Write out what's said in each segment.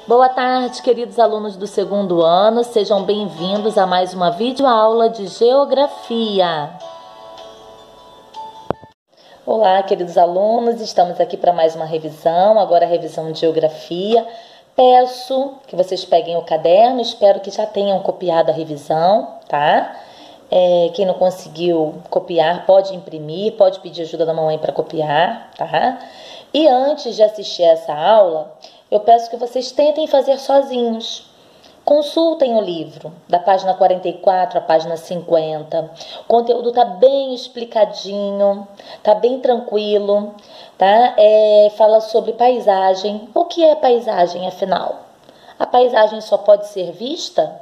Boa tarde, queridos alunos do segundo ano, sejam bem-vindos a mais uma videoaula de Geografia. Olá, queridos alunos, estamos aqui para mais uma revisão, agora a revisão de Geografia. Peço que vocês peguem o caderno, espero que já tenham copiado a revisão, tá? Quem não conseguiu copiar, pode imprimir, pode pedir ajuda da mamãe para copiar, tá? E antes de assistir essa aula, eu peço que vocês tentem fazer sozinhos. Consultem o livro, da página 44 à página 50. O conteúdo está bem explicadinho, está bem tranquilo, tá? Fala sobre paisagem. O que é paisagem, afinal? A paisagem só pode ser vista?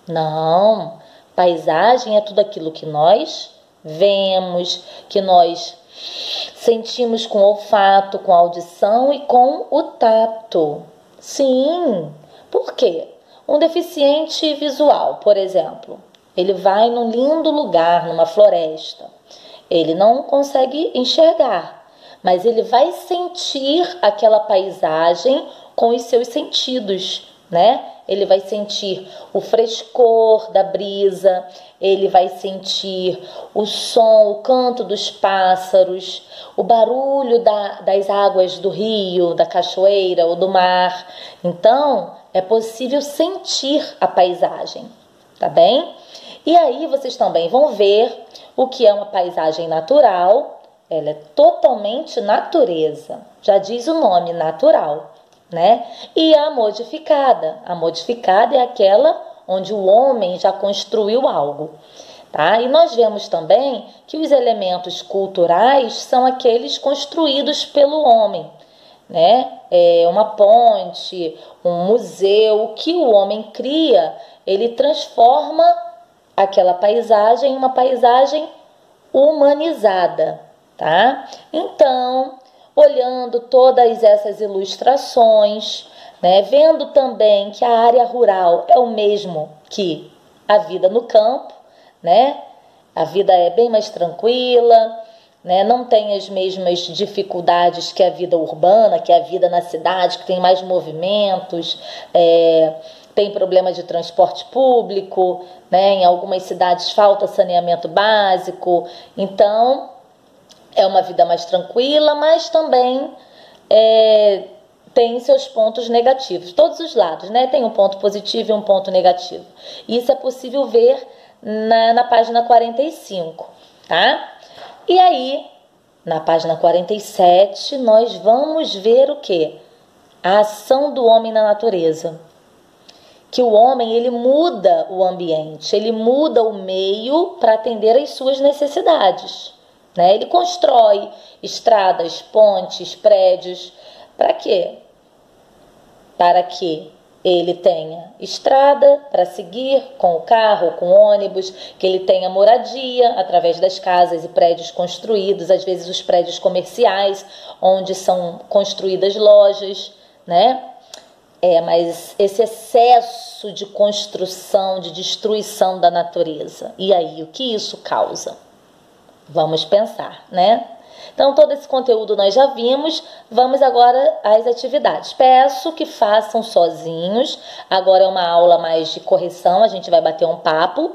Não. Paisagem é tudo aquilo que nós vemos, que nós sentimos com o olfato, com a audição e com o tato. Sim, por quê? Um deficiente visual, por exemplo, ele vai num lindo lugar, numa floresta. Ele não consegue enxergar, mas ele vai sentir aquela paisagem com os seus sentidos, né? Ele vai sentir o frescor da brisa, ele vai sentir o som, o canto dos pássaros, o barulho das águas do rio, da cachoeira ou do mar. Então, é possível sentir a paisagem, tá bem? E aí vocês também vão ver o que é uma paisagem natural. Ela é totalmente natureza, já diz o nome, natural, né? E a modificada é aquela onde o homem já construiu algo, tá? E nós vemos também que os elementos culturais são aqueles construídos pelo homem, né? Uma ponte, um museu, o que o homem cria, ele transforma aquela paisagem em uma paisagem humanizada, tá? Então, olhando todas essas ilustrações, né, vendo também que a área rural é o mesmo que a vida no campo, né? A vida é bem mais tranquila, né? Não tem as mesmas dificuldades que a vida urbana, que a vida na cidade, que tem mais movimentos, tem problema de transporte público, né? Em algumas cidades falta saneamento básico, então é uma vida mais tranquila, mas também tem seus pontos negativos. Todos os lados, né? Tem um ponto positivo e um ponto negativo. Isso é possível ver na página 45, tá? E aí, na página 47, nós vamos ver o quê? A ação do homem na natureza. Que o homem, ele muda o ambiente, ele muda o meio para atender às suas necessidades. Né? Ele constrói estradas, pontes, prédios. Para quê? Para que ele tenha estrada para seguir com o carro, com o ônibus, que ele tenha moradia através das casas e prédios construídos, às vezes os prédios comerciais, onde são construídas lojas, né? Mas esse excesso de construção, de destruição da natureza. E aí, o que isso causa? Vamos pensar, né? Então, todo esse conteúdo nós já vimos, vamos agora às atividades. Peço que façam sozinhos, agora é uma aula mais de correção, a gente vai bater um papo,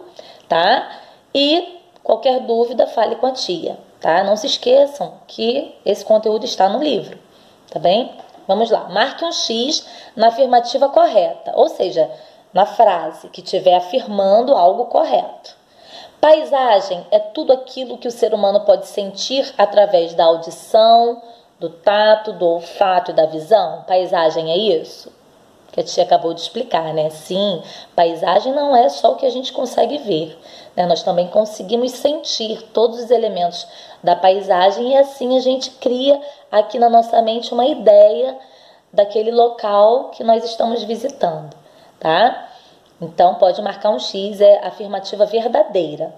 tá? E qualquer dúvida, fale com a tia, tá? Não se esqueçam que esse conteúdo está no livro, tá bem? Vamos lá, marque um X na afirmativa correta, ou seja, na frase que estiver afirmando algo correto. Paisagem é tudo aquilo que o ser humano pode sentir através da audição, do tato, do olfato e da visão. Paisagem é isso? Que a tia acabou de explicar, né? Sim, paisagem não é só o que a gente consegue ver, né? Nós também conseguimos sentir todos os elementos da paisagem e assim a gente cria aqui na nossa mente uma ideia daquele local que nós estamos visitando, tá? Então, pode marcar um X, é afirmativa verdadeira.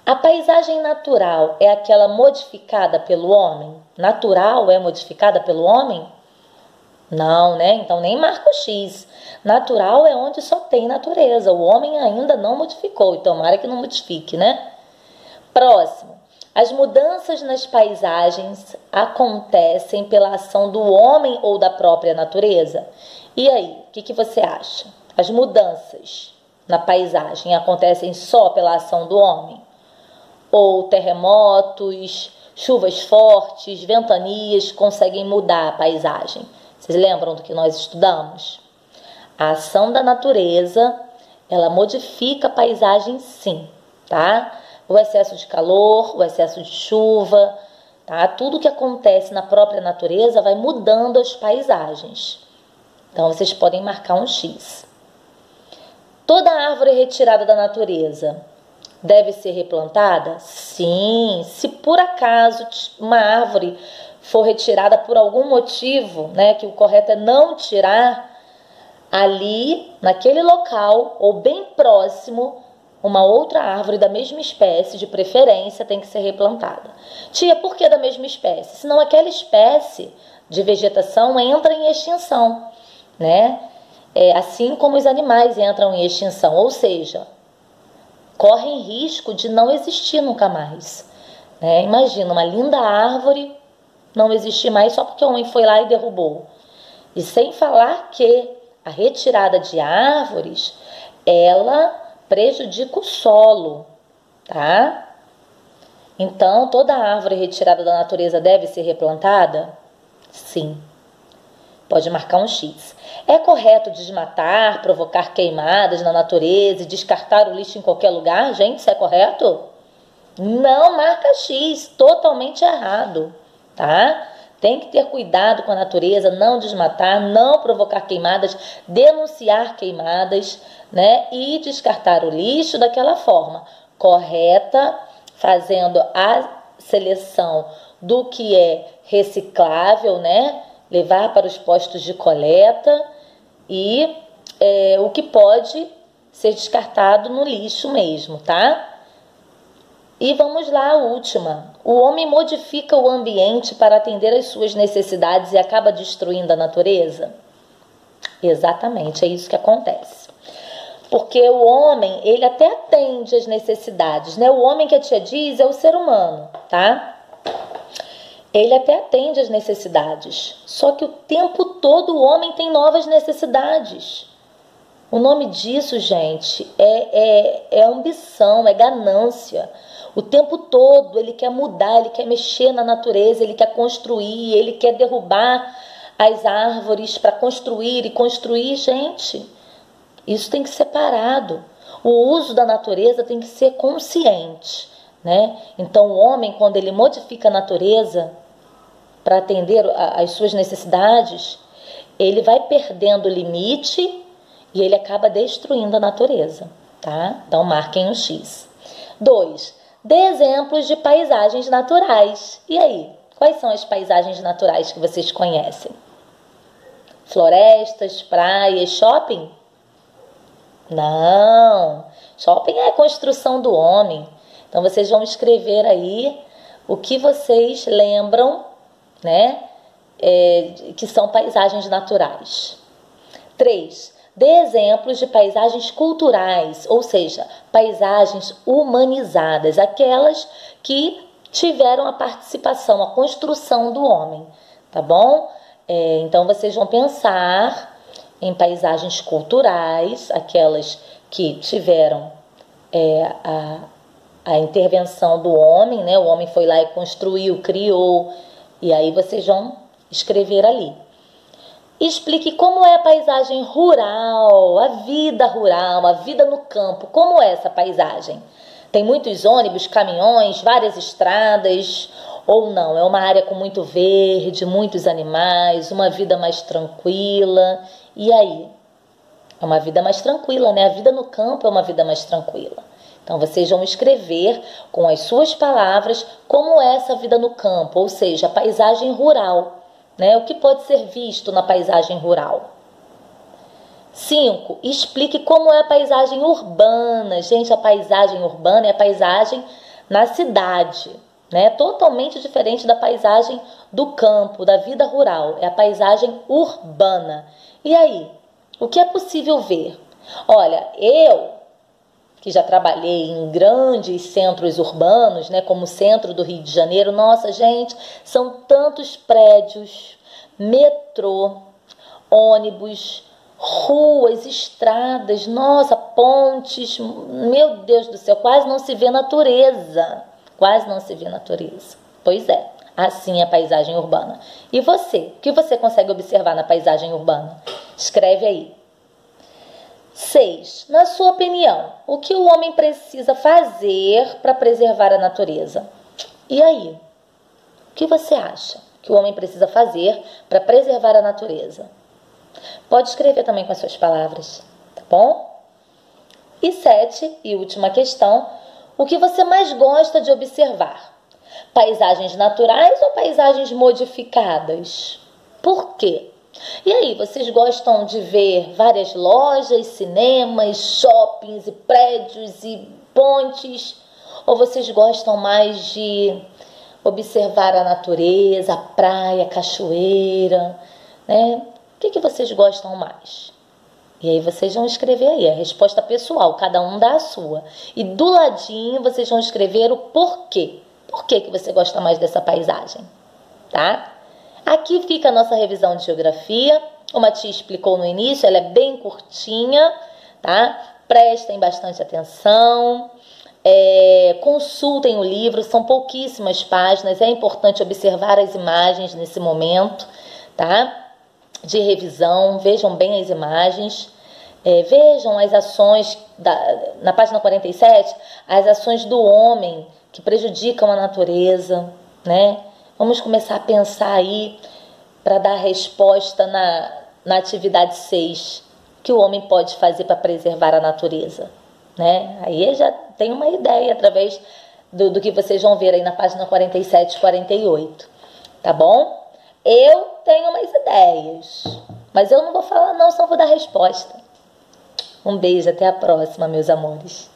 A paisagem natural é aquela modificada pelo homem? Natural é modificada pelo homem? Não, né? Então, nem marca o X. Natural é onde só tem natureza. O homem ainda não modificou, e tomara que não modifique, né? Próximo. As mudanças nas paisagens acontecem pela ação do homem ou da própria natureza? E aí, o que você acha? As mudanças na paisagem acontecem só pela ação do homem? Ou terremotos, chuvas fortes, ventanias conseguem mudar a paisagem? Vocês lembram do que nós estudamos? A ação da natureza, ela modifica a paisagem sim, tá? O excesso de calor, o excesso de chuva, tá? Tudo que acontece na própria natureza vai mudando as paisagens. Então, vocês podem marcar um X. Toda árvore retirada da natureza deve ser replantada? Sim, se por acaso uma árvore for retirada por algum motivo, né, que o correto é não tirar, ali, naquele local ou bem próximo, uma outra árvore da mesma espécie, de preferência, tem que ser replantada. Tia, por que da mesma espécie? Senão aquela espécie de vegetação entra em extinção, né? Assim como os animais entram em extinção, ou seja, correm risco de não existir nunca mais, né? Imagina uma linda árvore não existir mais só porque o homem foi lá e derrubou. E sem falar que a retirada de árvores, ela prejudica o solo, tá? Então, toda árvore retirada da natureza deve ser replantada? Sim. Pode marcar um X. É correto desmatar, provocar queimadas na natureza e descartar o lixo em qualquer lugar? Gente, isso é correto? Não, marca X. Totalmente errado, tá? Tem que ter cuidado com a natureza, não desmatar, não provocar queimadas, denunciar queimadas, né? E descartar o lixo daquela forma correta, fazendo a seleção do que é reciclável, né? Levar para os postos de coleta e o que pode ser descartado no lixo mesmo, tá? E vamos lá, a última. O homem modifica o ambiente para atender às suas necessidades e acaba destruindo a natureza? Exatamente, é isso que acontece. Porque o homem, ele até atende às necessidades, né? O homem que a tia diz é o ser humano, tá? Ele até atende às necessidades. Só que o tempo todo o homem tem novas necessidades. O nome disso, gente, é ambição, é ganância. O tempo todo ele quer mudar, ele quer mexer na natureza, ele quer construir, ele quer derrubar as árvores para construir e construir. Gente, isso tem que ser parado. O uso da natureza tem que ser consciente, né? Então o homem, quando ele modifica a natureza para atender às suas necessidades, ele vai perdendo o limite e ele acaba destruindo a natureza, tá? Então marquem um X. 2. Dê exemplos de paisagens naturais. E aí, quais são as paisagens naturais que vocês conhecem? Florestas, praias, shopping? Não, shopping é a construção do homem. Então vocês vão escrever aí o que vocês lembram, né, que são paisagens naturais. 3. Dê exemplos de paisagens culturais, ou seja, paisagens humanizadas, aquelas que tiveram a participação, a construção do homem, tá bom? Então, vocês vão pensar em paisagens culturais, aquelas que tiveram a intervenção do homem, né? O homem foi lá e construiu, criou, e aí vocês vão escrever ali. Explique como é a paisagem rural, a vida no campo. Como é essa paisagem? Tem muitos ônibus, caminhões, várias estradas, ou não? É uma área com muito verde, muitos animais, uma vida mais tranquila. E aí? É uma vida mais tranquila, né? A vida no campo é uma vida mais tranquila. Então, vocês vão escrever com as suas palavras como é essa vida no campo, ou seja, a paisagem rural. Né? O que pode ser visto na paisagem rural? 5. Explique como é a paisagem urbana. Gente, a paisagem urbana é a paisagem na cidade, né? Totalmente diferente da paisagem do campo, da vida rural. É a paisagem urbana. E aí? O que é possível ver? Olha, eu que já trabalhei em grandes centros urbanos, né, como o centro do Rio de Janeiro, nossa, gente, são tantos prédios, metrô, ônibus, ruas, estradas, nossa, pontes, meu Deus do céu, quase não se vê natureza, quase não se vê natureza. Pois é, assim é a paisagem urbana. E você, o que você consegue observar na paisagem urbana? Escreve aí. 6. Na sua opinião, o que o homem precisa fazer para preservar a natureza? E aí? O que você acha que o homem precisa fazer para preservar a natureza? Pode escrever também com as suas palavras, tá bom? E 7, e última questão, o que você mais gosta de observar? Paisagens naturais ou paisagens modificadas? Por quê? E aí, vocês gostam de ver várias lojas, cinemas, shoppings e prédios e pontes? Ou vocês gostam mais de observar a natureza, a praia, a cachoeira, né? O que vocês gostam mais? E aí vocês vão escrever aí a resposta pessoal, cada um dá a sua. E do ladinho vocês vão escrever o porquê. Por que você gosta mais dessa paisagem? Tá? Aqui fica a nossa revisão de geografia. Como a tia explicou no início, ela é bem curtinha, tá? Prestem bastante atenção. Consultem o livro, são pouquíssimas páginas. É importante observar as imagens nesse momento, tá? De revisão, vejam bem as imagens, vejam as ações, na página 47, as ações do homem que prejudicam a natureza, né? Vamos começar a pensar aí para dar resposta na atividade 6, que o homem pode fazer para preservar a natureza, né? Aí já tem uma ideia através do que vocês vão ver aí na página 47 e 48, tá bom? Eu tenho umas ideias, mas eu não vou falar não, só vou dar resposta. Um beijo, até a próxima, meus amores.